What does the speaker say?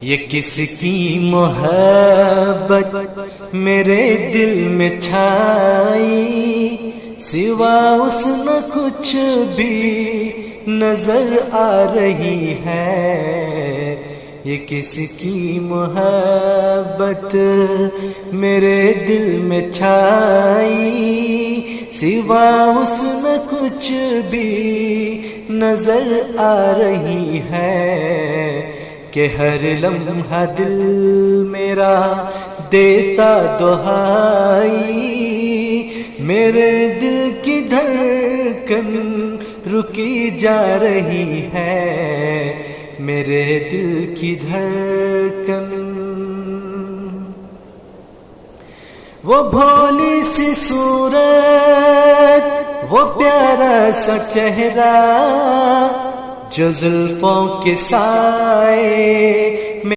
یہ کس کی محبت میرے دل میں چھائی، سوا اس نہ کچھ بھی نظر آ رہی ہے۔ یہ کس کی محبت میرے دل میں چھائی، سوا اس نہ کچھ بھی نظر آ رہی ہے، کہ ہر لمحہ دل میرا دیتا دہائی، میرے دل کی دھڑکن رکی جا رہی ہے، میرے دل کی دھڑکن۔ وہ بھولی سی صورت، وہ پیارا سا چہرہ، جو زلفوں کے سائے